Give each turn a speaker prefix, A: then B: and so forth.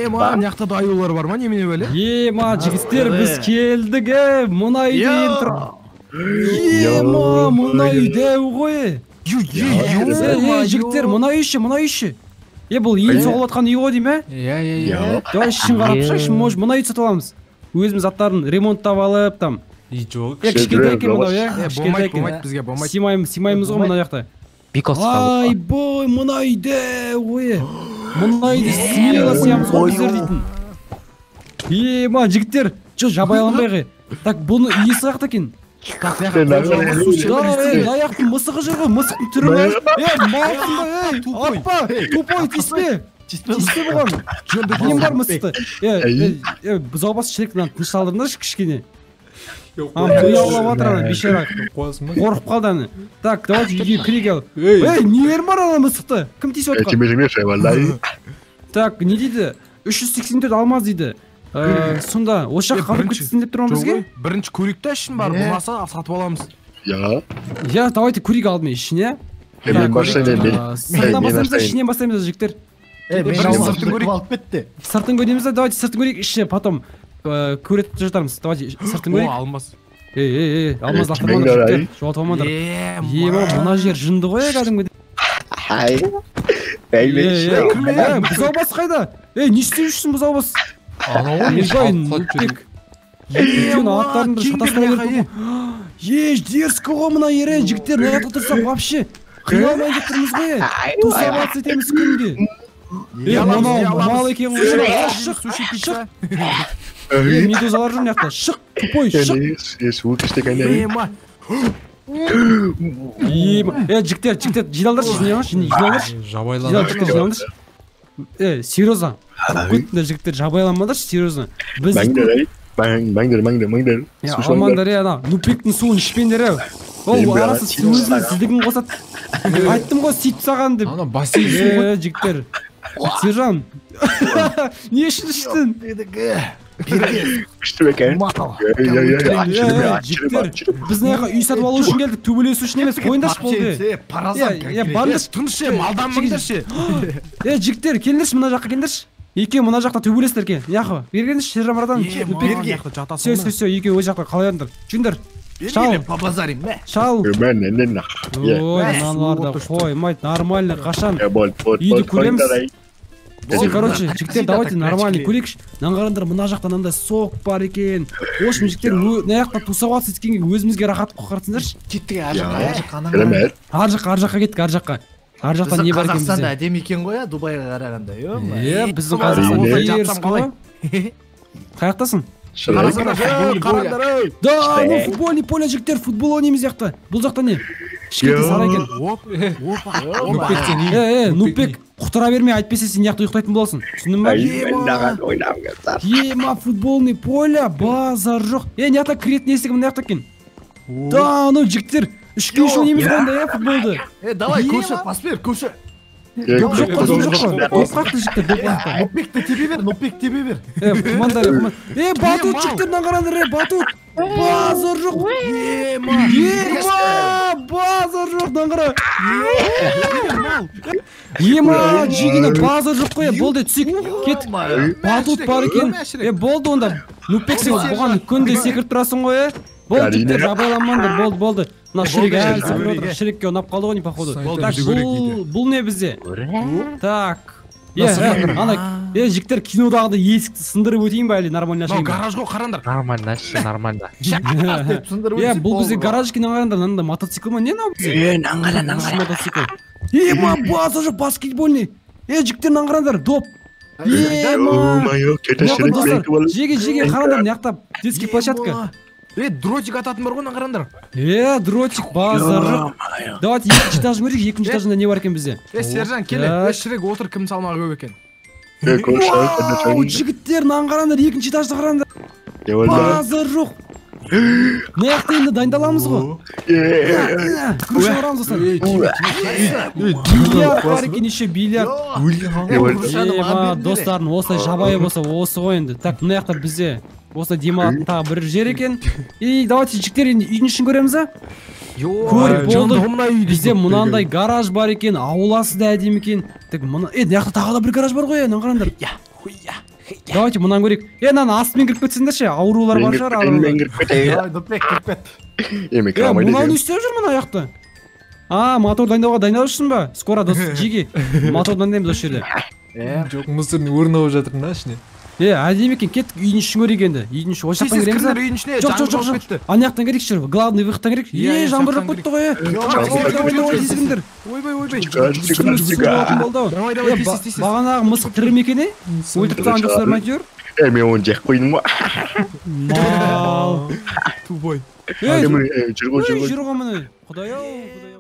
A: Ма, мына да аюулар бар ма, немене беле?
B: Ма, жигиттер, биз келдик, мына үйдө ентир. Ма, мына үйдө кой. Жигиттер, мына үйші. Бұл ел соғылып аткан үй ғой дейм, Давай ішін қарап шаш, мына үй сатып аламыз. Өзіміз аттарын ремонттап алып, там.
A: Жоқ.
B: Кішкентай екен мынау,
A: болмайды бізге, болмайды.
B: Симаймыз ғой мына жақта. Ай, бой, мына үйде, ой. Мына үйде смело сиямыз ғой біздер дейтін. Ма, жігіттер, жабай алынбай ғай. Так, бұны иесі қақта екен. Аяқтың мысығы жүр ғой, мысықтың түрі ма? Малсың ба, апа, тупой, тиспе. Тиспе бұған. Нем бар мысықты? Бұзаубасы шіректен тынышталдырыңдаршы кішкене. Ұялап атыр ана, бешера. Қорқып қалды аны. Так, давайте үйге кірек ал. Нелер бар ана мысықты? Кім тиісіп отқан? Так, не дейді? 384 алмаз дейді. Сонда, осы жаққа қалдырып кетсін деп тұрмын бізге?
A: Бірінші көректі ішін бар, болмаса сатып аламыз.
B: Давайте көрек алдымен ішін,
C: Мен бастаймын.
B: Сыртынан бастаймыз, ішінен бастаймыз, жігіттер. Сыртын көреміз, давайте сыртын көрек іші, потом көретіп жатармыз. Давайте сыртын көрек.
A: Алмаз.
B: Алмаз лақтырмаңдар, жігіттер. Жоғалтып алмаңдар. Мына жер жынды ғой, кәдімгі. Бұзаубас қайда? Не істеп жүрсің бұзаубас? Аттарын бір шатастыра беріп дерзкі ғой мына ере, жігіттер, не жақта тұрсақ вообще қиялмай жеттірміз ғой, тусабат етеміз күнде. Мал екен ғой, шық. Медузалар жүр мына жақта, шық, тупой, шық. Жігіттер, жиналдаршы, жиналдаршы. Серьезно. Көттіңдер жігіттер, жабайламадаршы, серьезно.
C: Маңдар.
B: Алмандар, нупектің суын ішпендер, ол арасы сіздігін қосат. Айттым ғой, сөйтіп саған деп. Жігіттер, сержан, не үшін іштін?
C: Күшті бекен.
B: Жігіттер, біз неға үй сатып алу үшін келдік, төбелесу үшін емес, қойындаршы болды.
A: Тынышы, малданмаңдаршы.
B: Жігіттер, келдерші, мына жаққа келдерші. Екеу мына жақта төбелестер ке. Яқы, бергендерші, Сержан Марадан. Все, екеу өз жақта қалайындар. Жүндер. Шал. Шал. Ой, наналарды қоймайды, нормально, қашан. Үйді көреміз. Короче, жігіттер, давайте нормальный көрекші. Наңғарандар, мына жақта нандай соқ бар екен. Ош, жігіттер, мына жақта тусауат сеткенге өзімізге рахат қоқарсыңдаршы.
A: Кеттік, ар
B: жаққа кеттік, ар жаққа. Ар жақта не бар екен бізде?
A: Қазақстанда әдем екен ғой, Дубайға қарағанда,
B: біздің Қазақстан ерскі ғой. Қаяқтасың? Да, футбольный поле, жігіттер, футбол ойнаймыз жақта. Бұл жақта не? Шкетті сара екен. Нупек, құқтыра бермей, айтпесе сен яқты ұйықтайтын боласың. Түсіндің ба? Футболный поле, базар жоқ. Не жақта кіретін есігі мына жақта екен. Да, жігіттер, үшке үш ойнаймыз қойында, футболды.
A: Давай, көші, пас бер, көші.
B: Доп жоқ қақты жігіттер, доп қақты.
A: Нупек тебе бер.
B: Батут жігіттерінен қарандар, батут. Базар жоқ. Базар жоқ, даңғыра. Жегені базар жоқ қой, болды, түсік. Кет, батут бар екен. Болды онда. Нупек сен бұған күнде секіріп тұрасың ғой, болды, жігіттер, жабайламаңдар, болды. Мына шірек шірекке ұнап қалды ғой, не походу. Так, бұл не бізде? Так. Жігіттер, кинодағыда есікті сындырып өтейін ба әлі, нормально ашайын ба?
A: Гараж ғой, қарандар.
D: Нормально.
B: Бұл бізде гараж кино қарандар, нанда мотоцикл ма, не нау бізде? Мотоцикл. База жоқ, баскетбольный. Жігіттер, қарандар, доп. Жеге, қарандар, неқтап, детский площадка.
A: Дротик ататын бар ғой, қарандар.
B: Дротик, базар жоқ. Давайте екінші этажын көрейік, екінші этажында не бар екен бізде?
A: Сержан, келе, шірек отыр, кім салмағы көп екен.
B: Жігіттер, қарандар, екінші этажда қарандар. Базар жоқ. Неяқты енді дайындаламыз ғой. Көші орамыз осылар. Бильярд бар екен, еще бильярд. Достарын осылай жабайы болса, осы ғой енді. Так, неяқта бізде осы демалатын тағы бір жер екен. И давайте жігіттер енді үйдің ішін көреміз а? Көріп болды. Бізде мынандай гараж бар екен, ауласы да әдемі екен. Тек мына, мына тағы да бір гараж бар ғой, қараңдар. Давайте мынаны көрейік. Мынаны астымен кіріп кетсеңдерші, аурулар бар шығар.
C: Мен кіріп кетейін.
A: Допек кіріп кет.
B: Мынаны не істеп жүр мына аяқты? Мотор дайындауға дайындалып жүрсің ба? Скоро жеге. Мотор дайындаймыз осы жерде.
D: Жоқ, мусорный урын алып жатыр мына ішіне.
B: Әдемі екен, кеттік үйдің ішін көрейік енді. Үйдің іші осы жақтан кіреміз.
A: Үйдің ішіне жаңбыр болып кетті.
B: Ана жақтан керек жүр. Главный выходтан керек. Жаңбыр жауып кетті ғой. Давай, езгіндер.
A: Ойбай.
B: Бағанағы мысық тірі ме екен, өлтіріп тастаған жоқсыздар ма әйтеуір?
C: Мен оны жек қойдым ба?
B: Мал.
A: Тубой.
C: Жүр ғой.
B: Жүр ғой міне. Құдай-ау.